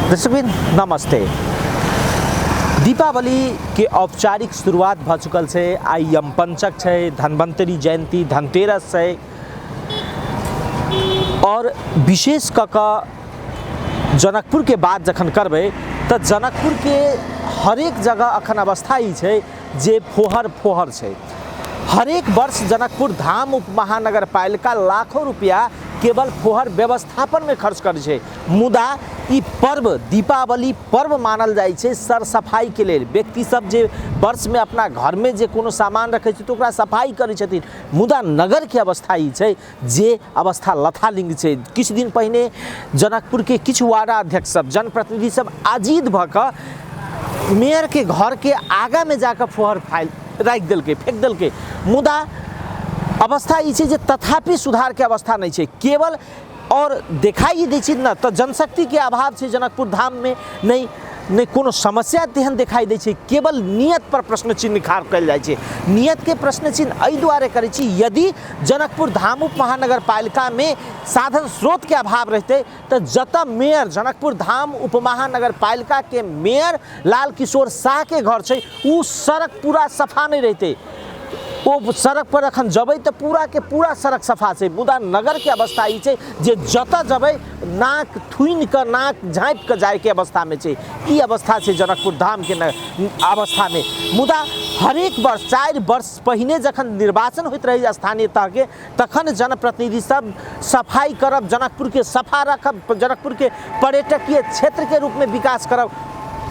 दर्शकबिन नमस्ते। दीपावली के औपचारिक शुरुआत भ चुकल है। आई यम पंचक है, धन्वंतरी जयंती, धनतेरस है और विशेष कऽ जनकपुर के बात जखन करबै तो जनकपुर के हरेक जगह अखन अवस्था ही है जे फोहर फोहर है। हरेक वर्ष जनकपुर धाम उप महानगर पालिका लाखों रुपया केवल फोहर व्यवस्थापन में खर्च करे छे। मुदा ई पर्व दीपावली पर्व मानल जाय छे सर सफाई के लिए। व्यक्ति सब जे वर्ष में अपना घर में जे कोनो सामान रखे छे तो ओकरा सफाई करे छथिन। मुदा नगर के अवस्था ई छे जे अवस्था लथालिंग छे। किछ दिन पहिने जनकपुर के किछ वार्ड अध्यक्ष सब जनप्रतिनिधि सब आजीद भ क मेयर के घर के आगा में जाकर फोहर फाइल राख देलके, फेंक देलके। मुदा अवस्था ई जे तथापि सुधार के अवस्था नहीं है। केवल और देखाई दै छै न तो जनशक्ति के अभाव है जनकपुर धाम में नहीं कोनो समस्या तेहन दिखाई दै छै। केवल नियत पर प्रश्न चिन्ह खाड़ कल जाय छै। नियत के प्रश्न चिन्ह एहि दुआरे करै छी यदि जनकपुर धाम उप महानगर पालिका में साधन स्रोत के अभाव रहते तो जत मेयर जनकपुर धाम उप महानगर पालिका के मेयर लाल किशोर शाह के घर छै उ सड़क पूरा सफा नहीं रहते। वो सड़क पर अखन जबै तो पूरा के पूरा सड़क सफा है। मुदा नगर के अवस्था ई है जे जत जबै नाक थुइन के नाक झाँप के जाए के अवस्था में है। ई अवस्था है जनकपुर धाम के अवस्था में। मुदा हरेक वर्ष 4 वर्ष पहिने जखन निर्वाचन होइत रही स्थानीय तह के तखन जनप्रतिनिधि सब सफाई करब, जनकपुर के सफा रखब, जनकपुर के पर्यटकीय क्षेत्र के रूप में विकास करब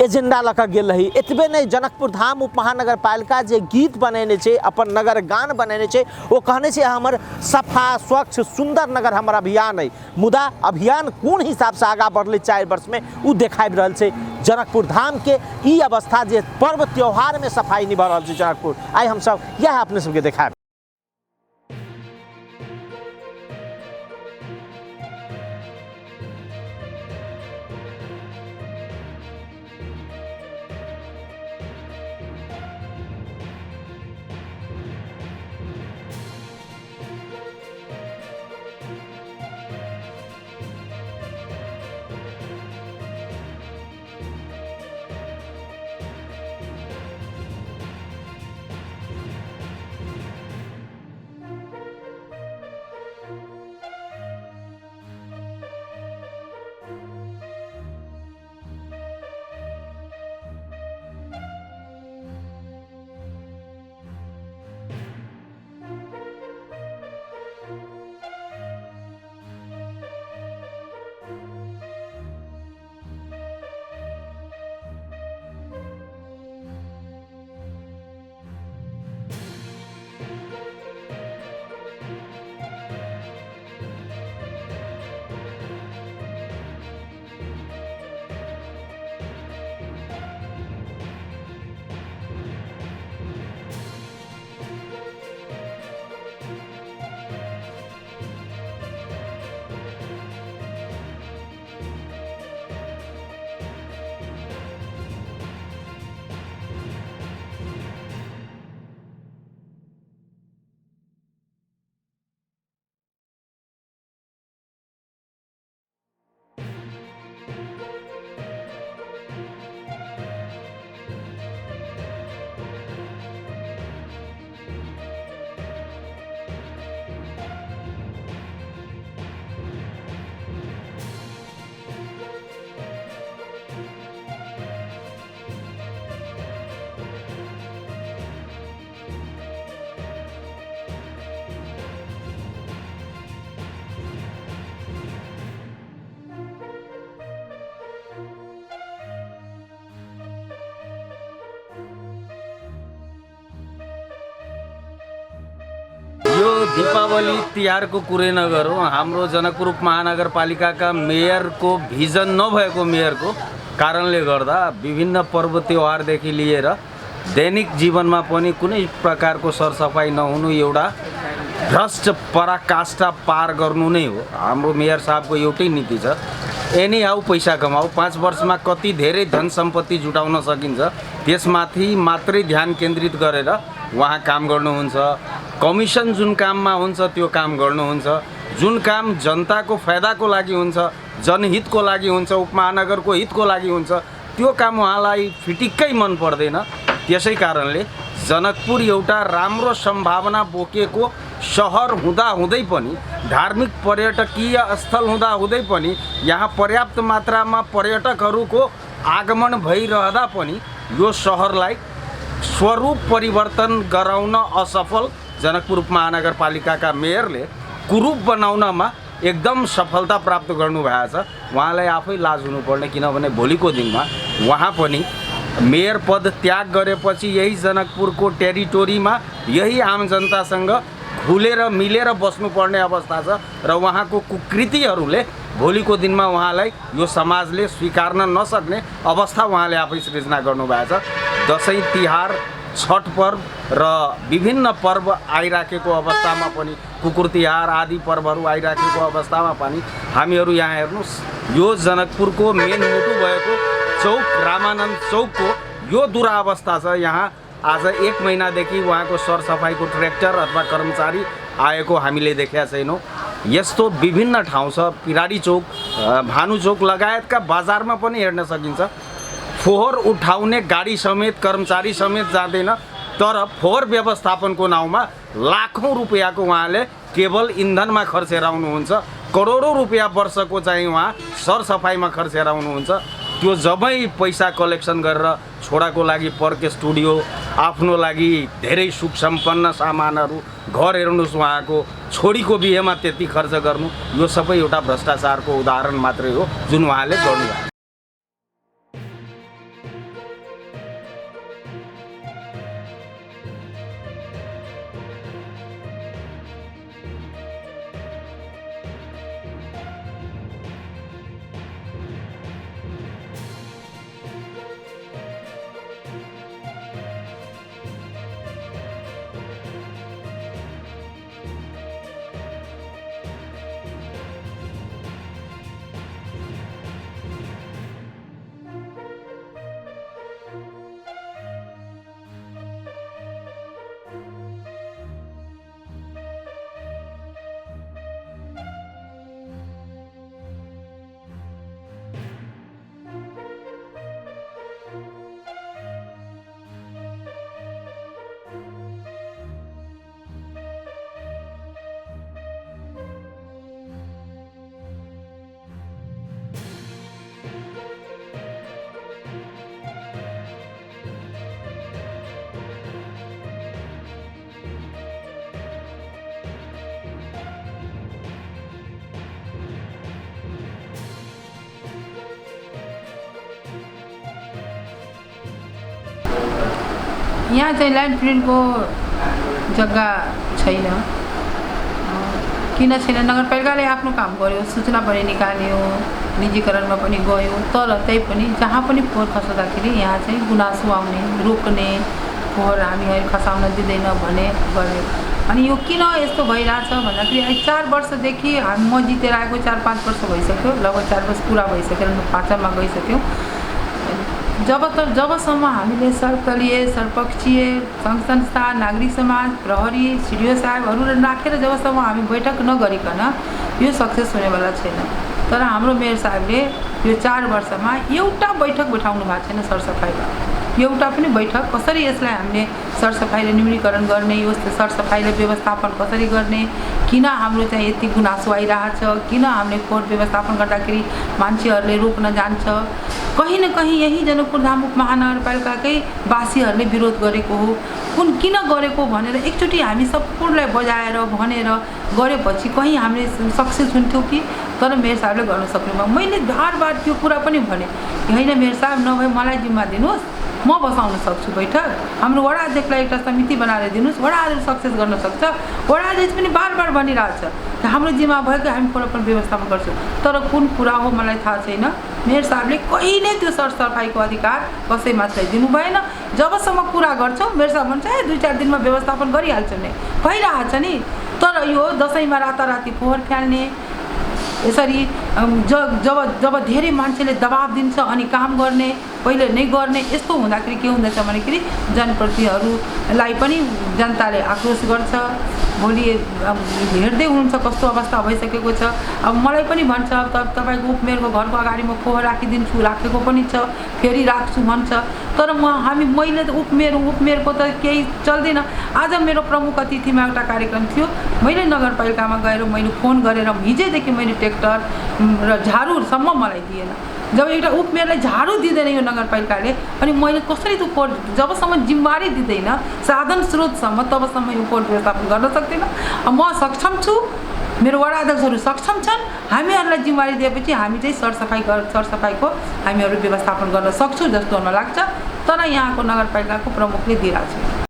एजेंडा लऽ गेल रही। एतबे नहीं, जनकपुर धाम उप महानगर पालिका जे गीत बनेने छे, अपन नगर गान बनेने छे, वो कहने छे हमर सफा स्वच्छ सुंदर नगर हमर अभियान है। मुदा अभियान कोन हिसाब से आगा बढ़ले 4 वर्ष में उ देखाबि रहल छे। जनकपुर धाम के ई अवस्था जे पर्व त्योहार में सफाई नहीं भऽ रहल छे जनकपुर, आई हम सब यह अपने सबके देखाब। दीपावली तिहार को कुरै नगरौँ। हाम्रो जनकपुर महानगरपालिका का मेयर को भिजन नभएको मेयर को कारणले गर्दा विभिन्न पर्व त्योहारदेखि लिएर दैनिक जीवनमा पनि कुनै प्रकारको सरसफाई नहुनु एउटा भ्रष्ट पराकाष्ठा पार गर्नु नै हो। हाम्रो मेयर साहबको एउटै नीति छ, एनी हाउ पैसा कमाऊ, 5 वर्षमा कति धेरै धन सम्पत्ति जुटाउन सकिन्छ त्यसमाथि मात्रै ध्यान केन्द्रित गरेर वहाँ काम गर्नुहुन्छ। कमिसन जुन काममा हुन्छ त्यो काम गर्नुहुन्छ, जुन काम जनताको फाइदाको लागि हुन्छ जनहितको लागि हुन्छ, उपमहानगरको हितको लागि हुन्छ, त्यो काम उहाँलाई फिटिक्कै मन पर्दैन। त्यसै कारणले जनकपुर एउटा राम्रो सम्भावना बोकेको सहर हुँदाहुँदै पनि, धार्मिक पर्यटकीय स्थल हुँदाहुँदै पनि, यहाँ पर्याप्त मात्रामा पर्यटकहरूको आगमन भइरहँदा पनि यो सहरलाई स्वरूप परिवर्तन गराउन असफल जनकपुर उपमहानगरपालिकाका मेयरले कुरूप बनाउनमा एकदम सफलता प्राप्त गर्नुभएको छ। उहाँलाई आफै लाज हुनुपर्ने, किनभने भोलिको दिनमा उहाँ पनि मेयर पद त्याग गरेपछि यही जनकपुरको टेरिटोरीमा यही आम जनतासँग खुलेर मिलेर बस्नुपर्ने अवस्था छ र उहाँको कुकृतिहरूले भोलिको दिनमा उहाँलाई यो समाजले स्वीकार्न नसक्ने अवस्था उहाँले आफै सृजना गर्नुभएको छ। दसैँ तिहार, छठ पर्व र विभिन्न पर्व आइराखेको अवस्थामा पनि, कुकुर तिहार आदि पर्वहरू आइराखेको अवस्थामा पनि हामीहरू यहाँ हेर्नुहोस्, यो जनकपुरको मेन मुटु भएको चौक, रामानन्द चौकको यो दुरावस्था छ। यहाँ आज 1 महिनादेखि उहाँको सरसफाइको ट्र्याक्टर अथवा कर्मचारी आएको हामीले देखेका छैनौँ। यस्तो विभिन्न ठाउँ छ, पिराडी चौक, भानु चौक लगायतका बजारमा पनि हेर्न सकिन्छ। फोहोर उठाउने गाडी समेत, कर्मचारी समेत जाँदैन, तर फोहोर व्यवस्थापनको नाउँमा लाखौँ रुपियाँको उहाँले केवल इन्धनमा खर्चेर आउनुहुन्छ, करोडौँ रुपियाँ वर्षको चाहिँ उहाँ सरसफाइमा खर्चेर आउनुहुन्छ। त्यो जबै पैसा कलेक्सन गरेर छोराको लागि पर्के स्टुडियो, आफ्नो लागि धेरै सुख सम्पन्न सामानहरू, घर हेर्नुहोस्, उहाँको छोरीको बिहेमा त्यति खर्च गर्नु, यो सबै एउटा भ्रष्टाचारको उदाहरण मात्रै हो जुन उहाँले गर्नुभयो। यहाँ चाहिँ ल्यान्डफिलको जग्गा छैन। किन छैन? नगरपालिकाले आफ्नो काम गर्यो, सूचना पनि निकाल्यो, निजीकरणमा पनि गयो, तर त्यही पनि जहाँ पनि फोहोर खसाउँदाखेरि यहाँ चाहिँ गुनासो आउने, रोक्ने, फोहोर हामी खसाउन दिँदैन भने गर्यो। अनि यो किन यस्तो भइरहेछ भन्दाखेरि 4 वर्षदेखि म जितेर आएको 4-5 वर्ष भइसक्यो, लगभग 4 वर्ष पुरा भइसक्यो, 5मा गइसक्यौँ। जबसम्म हामीले सर्वदलीय, सर्वपक्षीय सङ्घ संस्था, नागरिक समाज, प्रहरी, सिडिओ साहेबहरू राखेर जबसम्म हामी बैठक नगरिकन यो सक्सेस हुनेवाला छैन। तर हाम्रो मेयर साहबले यो 4 वर्षमा एउटा बैठक बैठाउनु भएको छैन सरसफाइमा। एउटा पनि बैठक कसरी यसलाई हामीले सरसफाइले न्यूनीकरण गर्ने, यो सरसफाइले व्यवस्थापन कसरी गर्ने, किन हाम्रो चाहिँ यति गुनासो आइरहेछ, किन हामीले फोहोर व्यवस्थापन गर्दाखेरि मान्छेहरूले रोक्न जान्छ, कहीँ न कहीँ यही जनकपुर धाम उपमहानगरपालिकाकै वासीहरूले विरोध गरेको हो, किन गरेको भनेर एकचोटि हामी सबैलाई बजाएर भनेर गरेपछि कहीँ हामीले सक्सेस हुन्थ्यो कि? तर मेयर साहबले गर्न सक्नुभयो। मैले बार त्यो कुरा पनि भने, होइन मेयर साहब, नभए मलाई जिम्मा दिनुहोस्, म बसाउन सक्छु बैठक, हाम्रो वडा अध्यक्षलाई एउटा समिति बनाएर दिनुहोस्, वडा अध्यक्ष सक्सेस गर्न सक्छ। वडा अध्यक्ष पनि बार भनिरहेछ हाम्रो जिम्मा भएको, हामी पूर्ण व्यवस्थापन गर्छौँ। तर कुन कुरा हो मलाई थाहा छैन। मेयर साहबले कहिले त्यो सरसफाइको अधिकार कसैमाथि दिनु भएन। जबसम्म कुरा गर्छौँ मेयर साहब भन्छ 2-4 दिनमा व्यवस्थापन गरिहाल्छौँ नि, भइरहेछ नि। तर यो दसैँमा राताराति फोहोर फ्याल्ने, यसरी जब धेरै मान्छेले दबाब दिन्छ अनि काम गर्ने, पहिले नै गर्ने, यस्तो हुँदाखेरि के हुँदैछ भनेखेरि जनप्रतिनिधिहरूलाई पनि जनताले आक्रोश गर्छ। भोलि अब हेर्दै हुनुहुन्छ कस्तो अवस्था भइसकेको छ। अब मलाई पनि भन्छ तपाईँको उपमेयरको घरको अगाडि म फोहोर राखिदिन्छु, राखेको पनि छ, फेरि राख्छु भन्छ। तर मैले त उपमेयरको त केही चल्दैन। आज मेरो प्रमुख अतिथिमा एउटा कार्यक्रम थियो, मैले नगरपालिकामा गएर मैले फोन गरेर हिजैदेखि मैले ट्र्याक्टर र झाडुसम्म मलाई दिएन। जब एउटा उपमेयरलाई झाडु दिँदैन यो नगरपालिकाले, अनि मैले कसरी त्यो पोहोर जबसम्म जिम्मेवारी दिँदैन साधन स्रोतसम्म तबसम्म यो पोहोर व्यवस्थापन गर्न सक्दिनँ। म सक्षम छु, मेरो वडा अध्यक्षहरू सक्षम छन्, हामीहरूलाई जिम्मेवारी दिएपछि हामी चाहिँ सरसफाइको हामीहरू व्यवस्थापन गर्न सक्छौँ जस्तो हुन लाग्छ। तर यहाँको नगरपालिकाको प्रमुखले दिइरहेको छ।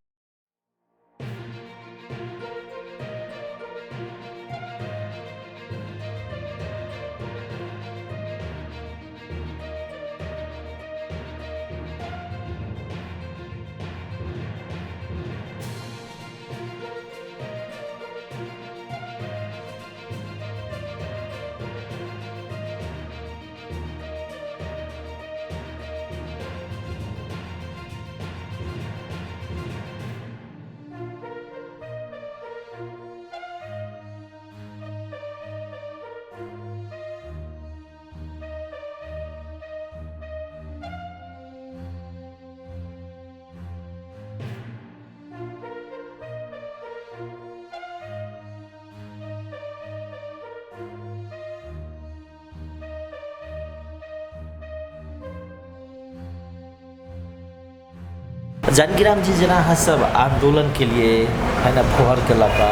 जानकीराम जी, जना अहाँ सब आंदोलन के लिए है ना फोहर के लका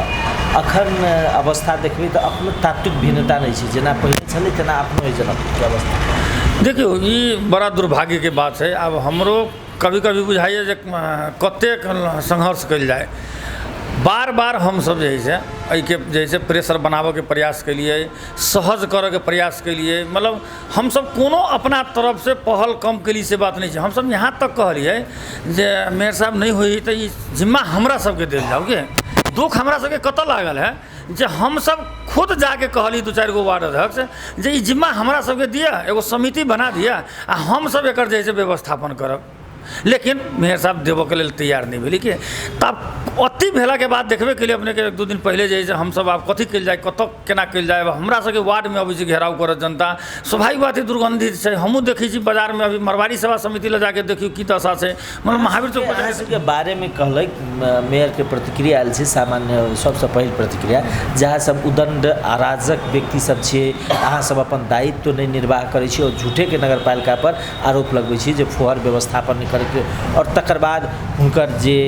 अखन अवस्था देखबे तो अपनो तात्विक भिन्नता नहीं है, जना पहले चले तना अपनो जनकपुर के अवस्था। देखियो ये बड़ा दुर्भाग्य के बात है। अब हमरो कभी कभी बुझाइए जे कतेक संघर्ष कल जाए। बार बार हम सब जैसे प्रेशर बनावे के प्रयास के लिए, सहज करे के प्रयास के लिए, मतलब हम सब कोनो अपना तरफ से पहल कम के लिए से बात नहीं है। हम सब यहाँ तक कहलिए जे मेयर साहब नहीं हुई तो ये जिम्मा हमरा सबके दिल जाओ के दुख हमरा सबके कतऽ लागल है जे हम सब खुद जाके कहली 2-4 गो वार्ड अध्यक्ष जे ई जिम्मा हमरा सबके दिया, एगो समिति बना दिया आ हम सब एकर जैसे व्यवस्थापन करब। लेकिन मेयर साहब देवो के लिए तैयार नहीं भेली कि तब अति भेला के बाद देखबे के लिए अपने के 1-2 दिन पहले जे हम सब आब कथी कल जाए, कत केना कल जाए। हमरा सबके वार्ड में अभी से घेराव करत जनता, स्वाभाविक बात है दुर्गंधित है। हमहूँ देखी छी बाजार में अभी मरवाड़ी सेवा समिति ले जाके देखियो की दशा से, मतलब महावीर चौक के बारे में कहल मेयर के प्रतिक्रिया आयल छै। सामान्य सबसे पहिल प्रतिक्रिया जहाँ सब उदंड अराजक व्यक्ति सब छे, अहाँ सब अपन दायित्व नहीं निर्वाह करे छी और झूठे के नगरपालिका पर आरोप लगबै छी जे फोहर व्यवस्थापन करके, और तकर बाद हुनकर जे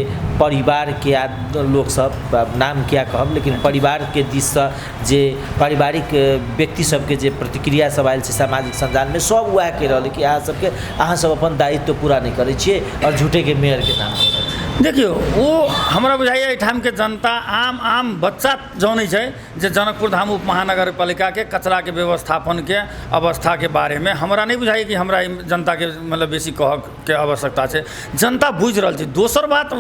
परिवार के लोग सब, नाम क्या कहब लेकिन परिवार के दिश से जे पारिवारिक व्यक्ति सबके जे प्रतिक्रिया सब आयल छै सामाजिक संजाल में, सब वह कह रहा कि अहाँ सब अपन दायित्व पूरा नहीं करे छिए और झूठे के मेयर के नाम। देखियो वो हमरा बुझाइए एठाम के जनता आम बच्चा जानै छै जे जनकपुर धाम उप महानगर पालिका के कचरा के व्यवस्थापन के अवस्था के बारे में हमरा नहीं बुझाइए कि हमरा जनता के मतलब बेसी कह के आवश्यकता छै। जनता बुझ रहा छै। दोसर बात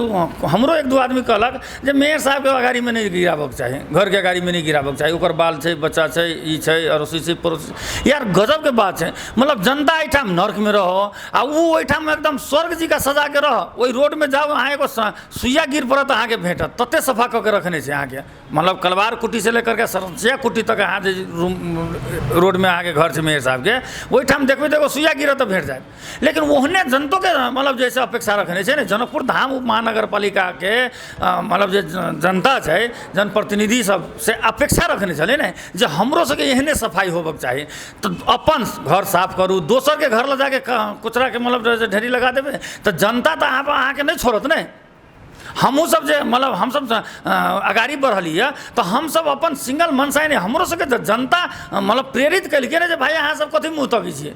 हमरो 1-2 आदमी कहलक जे मेयर साहब के अगाड़ी में नहीं गिराबक चाही, घर के अगाड़ी में नहीं गिराबक चाही, ओकर बाल छै, बच्चा छै, ई छै, अड़ोसी छै, पड़ोसी। यार गजब के बात है। मतलब जनता एठाम नर्क में रहो आ वो ओठाम एकदम स्वर्ग जी का सजा के रहो। वही रोड में जाओ, अहाँ एगो सुइया गिर पड़त अहाँ के भेटत, तते सफा कऽ के रखने छै अहाँ के। मतलब कलवार कुटी से लेकर के सरसिया कुटी तक अहाँ जे रोड में अहाँ के घर छै मेयर साहब के, ओहिठाम देखबै तो एगो सुइया गिरत भेट जाए। लेकिन ओहने जनतो के मतलब जैसे अपेक्षा रखने छै ने, जनकपुर धाम उप महानगर पालिका के मतलब जे जनता छै, जनप्रतिनिधि सब से अपेक्षा रखने छलै ने जे हमरो सबके एहने सफाई होबक चाही। तो अपन घर साफ करू, दोसर के घर ले जाके कुचरा के मतलब ढेरी लगा देबै तो जनता तो अहाँ के नहीं छोड़त ने। हमू सब जे मतलब हम सब अगाड़ी बढ़लिए तो हम सब अपन सिंगल मनसाय नहीं, हमरो सबके जनता मतलब प्रेरित कलके ने जे भाई अहाँ सब कथी मुँह तकै छियै,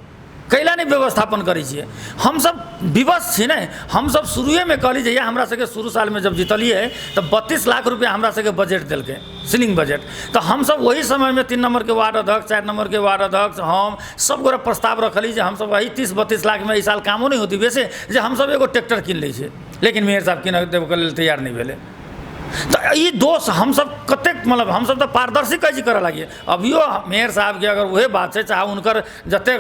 कैला नहीं व्यवस्थापन करै छियै। हम सब विवश छी ने। हम सब शुरुए में कहली जहिया हमरा सबके शुरू साल में जब जीतलिए तो 32 लाख रुपया हमरा सबके बजट देलकै, सीलिंग बजट। तो हम सब वही समय में 3 नंबर के वार्ड अध्यक्ष, 4 नंबर के वार्ड अध्यक्ष, हम सब गोरा प्रस्ताव रखली जे हम सब वही 30-32 लाख में इस साल कामो नहीं होती वैसे जे हम सब एगो ट्रैक्टर किन लै छियै। लेकिन मेयर साहब किन देवे के लेल तैयार नहीं भेले। तो ये दोष हम सब कते मतलब हम सब तो पारदर्शी कैसे करे लगिए। अभियो मेयर साहब के अगर वही बात है, चाहे उनकर जते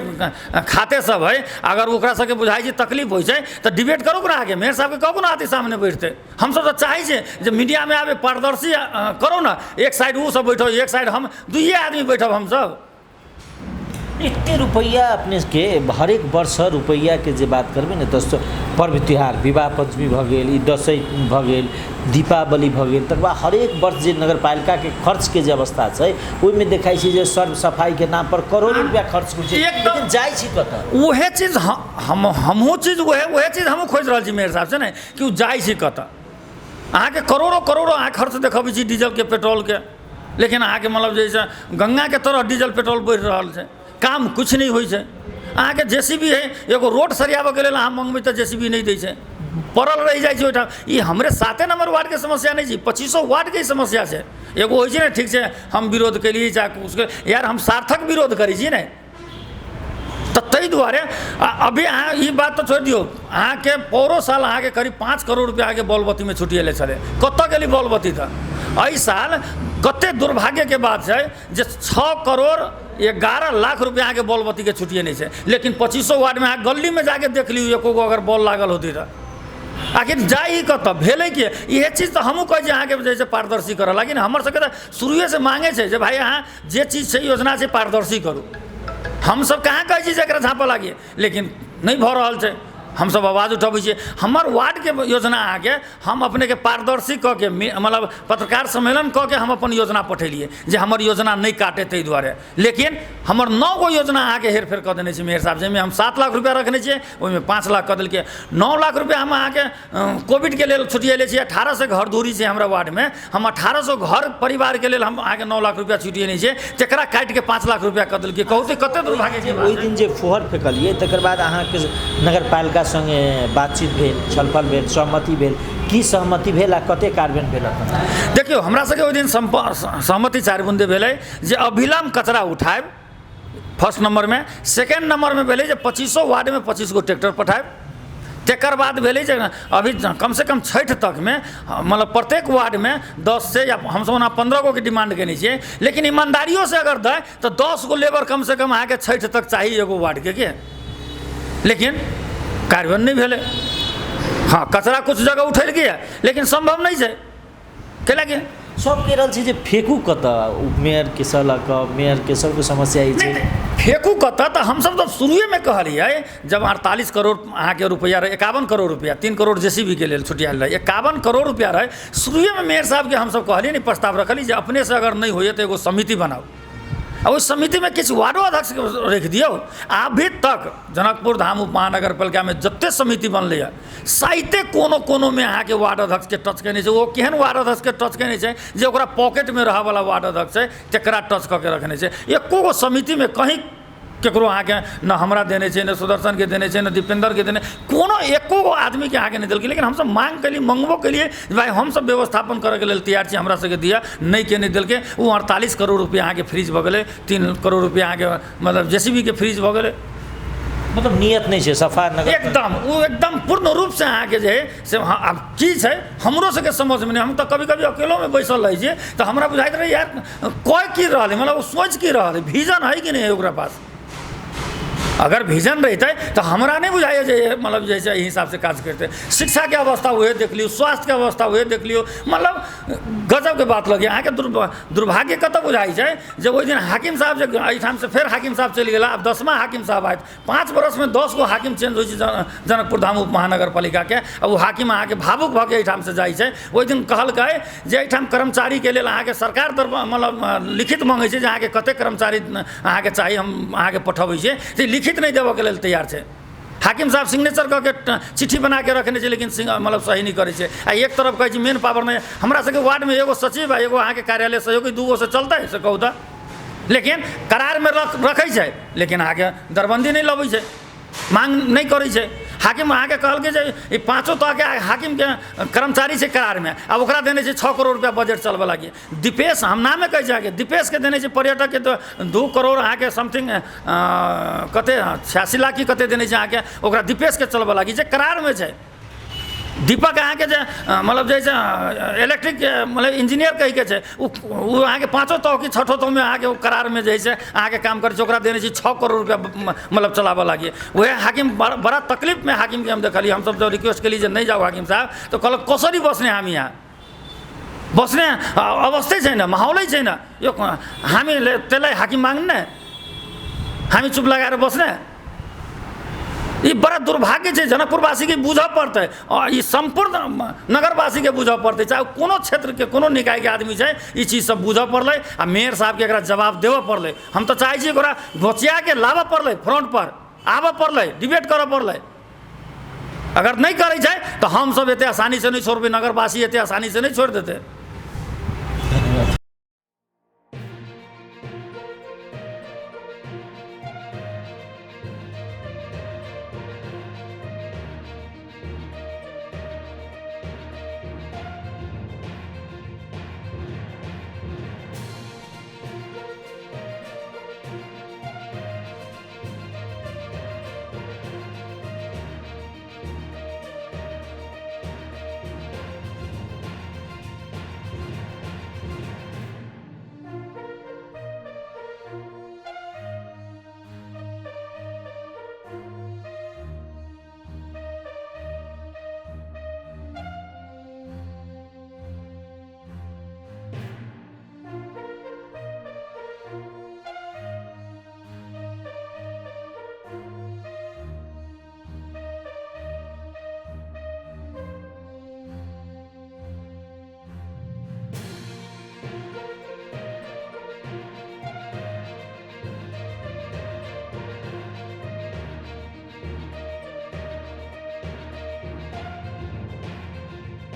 खाते सब है, अगर ओकरा सबके बुझाई छै तकलीफ होइ छै तो डिबेट करो करा आगे। मेयर साहब के कबो ना आते सामने बैठते। हम सब तो चाहे छे जे मीडिया में आवे पारदर्शी करो ना, एक साइड वो सब बैठो, एक साइड हम दुइये आदमी बैठब हम सब। एते रुपैया अपने के हरेक वर्ष रुपैया के जे बात करबे ने दोस्तों, पर्व त्यौहार विवाह पंचमी भ गेल, ई दशैं भ गेल, दीपावली भ गेल, तकर बाद हरेक वर्ष जे नगरपालिका के खर्च के जे अवस्था छै ओहिमे देखाइ छै जे सर्व सफाई के नाम पर करोड़ों रुपया खर्च होइ छै, लेकिन जाइ छै कतऽ? वहे चीज हमहूँ चीज वहे चीज हमहूँ खोज रहल छी मेयर साहब से ने कि ओ जाइ छै कतऽ। अहाँके करोड़ों करोड़ों अहाँ खर्च देखबै छी डीजल के पेट्रोल के, लेकिन अहाँके मतलब जे छै गंगा के तरह डीजल पेट्रोल बढ़ि रहल छै, काम कुछ नहीं होइ छै। अहाँके जेसीबी है, एगो रोड सरियाबऽ के लेल अहाँ मंगबै तऽ जेसीबी नहीं दै छै, पड़ल रहि जाइ छै ओहिठाम। ई हमरे 7 नंबर वार्ड के समस्या नहीं छै, 2500 वार्ड के समस्या छै। एगो होइ छै ने, ठीक छै हम विरोध केलिए चाहे उसके, यार हम सार्थक विरोध करै छी ने। तो ताहि दुआरे अभी अहाँ ई बात तो छोड़ दियौ, अहाँके पौरो साल अहाँके करीब 5 करोड़ रुपया अहाँके बॉल बत्ती में छुटिएले छलै, कतऽ गेली बॉल बत्ती? तऽ एहि साल कते दुर्भाग्य के बात है जे 6 करोड़ 11 लाख रुपया अहाँके बॉल बत्ती के छुटिए नहीं है। लेकिन 2500 वार्ड में अहाँ गली में जाके देख लियौ एको गो अगर बॉल लागल होती तो आखिर जाइ कतऽ भेलै कि? इहे चीज तो हमहूँ कहै छी अहाँके जैसे पारदर्शी करऽ, लेकिन हमर सबके तऽ शुरुए से मांगे छै जे भाई अहाँ जे चीज छै योजना छै पारदर्शी करू। हम सब कहाँ कहै छी जे एकरा झाँपऽ लागिए, लेकिन नहीं भऽ रहल छै। हम सब आवाज उठबै छियै। हमर वार्ड के योजना आके हम अपने के पारदर्शी कऽ के मतलब पत्रकार सम्मेलन कऽ के हम अपन योजना पठेलिए जे हमर योजना नहीं काटे ताहि दुआरे। लेकिन हमर 9 गो योजना अहाँके हेरफेर कऽ देने छी मेयर साहब, जाहिमे हम 7 लाख रुपया रखने छियै, ओहिमे 5 लाख कऽ देलकै। 9 लाख रुपया हम अहाँके कोविड के लेल छुटिएले छियै। 1800 घर दूरी छै हमरा वार्ड में, हम 1800 घर परिवार के लेल हम अहाँके 9 लाख रुपया छुटिएने छियै, तकरा काटि के 5 लाख रुपया कऽ देलकै। कहू तऽ कते दुर्भाग्य छै। ओहि दिन जे फोहर फेकलिए तकर बाद अहाँके नगरपालिका संगे बातचीत भेल, छलफल भेल, सहमति भेल, की सहमति भेल आ कते कार्यान्वयन भेल? देखियो हमरा सबके ओहि दिन सहमति 4 बुंदे भेलै जे अभिलंब कचरा उठाएब फर्स्ट नंबर में। सेकेंड नंबर में भेलै जे 2500 वार्ड में 25 गो ट्रैक्टर पठाएब। तकर बाद भेलै जे अभी कम से कम छठ तक में मतलब प्रत्येक वार्ड में 10 से या हम सब 15 गो के डिमांड केने छियै, लेकिन ईमानदारियों से अगर दे तो 10 गो लेबर कम से कम अहाँके छठ तक चाहिए एगो वार्ड के। लेकिन कार्यान्वयन नहीं भेले। हाँ कचरा कुछ जगह उठल गया, लेकिन संभव नहीं है। कैला के सब कह रहल छै जे फेकू कतऽ? मेयर के सलक मेयर के सबके समस्या ई छै फेंकू कतऽ। तऽ हम सब तो शुरुए में कहलिए जब 48 करोड़ अहाँके रुपया रहे, 51 करोड़ रुपया, 3 करोड़ जेसीबी के लेल छुटियाल रहे, 51 करोड़ रुपया रहे। शुरुए में मेयर साहब के हम सब कहलिए नहीं, प्रस्ताव रखली जे अपने से अगर नहीं होइए तो एगो समिति बनाओ, और उस समिति में किछु वार्डो अध्यक्ष रख दियो। अभी तक जनकपुर धाम उप महानगर पालिका में जते समिति बनलै है, साइते कोनो कोनो में अहाँके वार्ड अध्यक्ष के टच केने छै। वो केहन वार्ड अध्यक्ष के टच केने छै जे ओकरा पॉकेट में रहऽ वाला वार्ड अध्यक्ष छै तकरा टच कऽ के रखने छै। एको गो समिति में कहीं केकरो अहाँके न हमरा देने छै, न सुदर्शन के देने छै, न दीपेंद्र के देने, कोनो एको गो आदमी के अहाँके नहीं देलकै। लेकिन हमसब मांग केलिए, मंगबो केलिए भाई हम सब व्यवस्थापन करे के लेल तैयार छी, हमरा सबके दिया, नहीं के नहीं देलकै। वो 48 करोड़ रुपया अहाँके फ्रीज भऽ गेलै, 3 करोड़ रुपया अहाँके मतलब जेसीबी के फ्रीज भऽ गेलै। मतलब नियत नहीं छै सफा नगर एकदम वो एकदम पूर्ण रूप से अहाँके जे है से अब की छै हमरो सबके समझ में नहीं। हम तो कभी कभी अकेलो में बैसल रही छियै तो हमरा बुझाइत रहे यार कोई की रहल है, मतलब वो सोच की रहल है, विजन है कि नहीं है ओकरा पास। अगर विजन रहते तो हमरा नहीं बुझाइए जे मतलब जैसे यही हिसाब से काज करते। शिक्षा के अवस्था हुए देख लियो, स्वास्थ्य के अवस्था हुए देख लियो, मतलब गजब के बात लगे। अहाँके दुर्भाग्य कतऽ बुझाइ छै जब ओहि दिन हाकिम साहब जे एहिठाम से फेर हाकिम साहब चलि गेला, अब 10वां हाकिम साहब आयत। 5 बरस में 10 गो हाकिम चेंज होइ छै जनकपुर धाम उप महानगर पालिका के। अब वो हाकिम अहाँके भावुक भऽ के एहिठाम से जाइ छै। ओहि दिन कहलकै जे एहिठाम कर्मचारी के लेल अहाँके सरकार मतलब लिखित मांगे छै जे अहाँके कते कर्मचारी अहाँके चाही, हम अहाँके पठबै छियै, से लिखित नहीं देबऽ के लेल तैयार छै। हाकिम साहब सिग्नेचर करके चिट्ठी बना के रखने छै, लेकिन मतलब सही नहीं करे छै। आ एक तरफ कहै छै मेन पावर नहीं, हमरा सबके वार्ड में एगो सचिव है, एगो अहाँके कार्यालय सहयोगी, 2 गो से चलतै से कहू तऽ। लेकिन करार में रखै छै, लेकिन अहाँके दरबंदी नहीं लबै छै, मांग नहीं करै छै। हाकिम अहाँके कहलकै जे ई 5 तो के हाकिम के कर्मचारी छै करार में, अब ओकरा देने छै 6 करोड़ रुपया बजट चलबऽ लागी। दीपेश हम नामे कहै छै अहाँके, दीपेश के देने छै पर्यटक के तो 2 करोड़ अहाँके समथिंग कते 86 लाख की कते देने छै अहाँके ओकरा दीपेश के चलबऽ लागी जे करार में छै। दीपक अहाँके जे मतलब जैसे इलेक्ट्रिक मतलब इंजीनियर कहि के छै उ अहाँके 5 तह कि 6 तह में अहाँके करार में जे छै अहाँके काम करै छै ओकरा देने छी 6 करोड़ रुपया मतलब चलाबऽ लागिए। वह हाकिम बड़ा तकलीफ में हाकिम के हम देखलिए, हम सब जब रिक्वेस्ट केली जे नहीं जाओ हाकिम साहब तो कहलक कसरी बस्ने हामी यहाँ, बस्ने अवस्थै छैन, माहौलै छैन, यो हामीले त्यसलाई हाकिम माग्ने, हामी चुप लगाएर बस्ने। ये बड़ा दुर्भाग्य है, जनकपुरवासी के बुझ पड़ते और ये संपूर्ण नगरवासी के बुझ पड़ते, चाहे कोनो क्षेत्र के कोनो निकाय के आदमी है, ये चीज सब बुझ पड़ल आ मेयर साहब के एकरा जवाब देव पड़ल। हम तो चाहे छी ओकरा घोचिया के लाबऽ पड़ल, फ्रंट पर आबऽ पड़ल, डिबेट करऽ पड़ल। अगर नहीं करे तो हम सब एते आसानी से नहीं छोड़बे, नगरवासी एते आसानी से नहीं छोड़ देते।